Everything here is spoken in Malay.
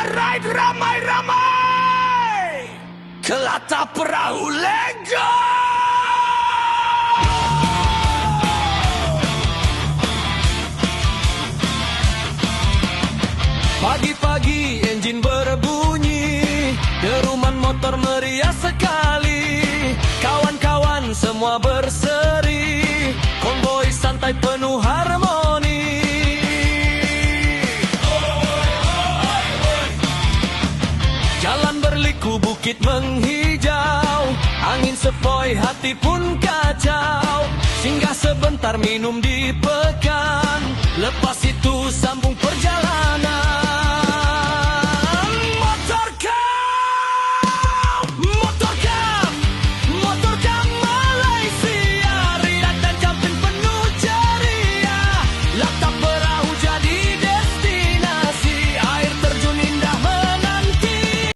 ride ramai-ramai Kelata perahu Lego. Pagi-pagi enjin berbunyi, deruman motor meriah sekali. Kawan-kawan semua berseri, konvoi santai penuh harmoni. Jalan berliku, bukit menghijau, angin sepoi, hati pun kacau. Singgah sebentar minum di pekan, lepas itu sambung perjalanan.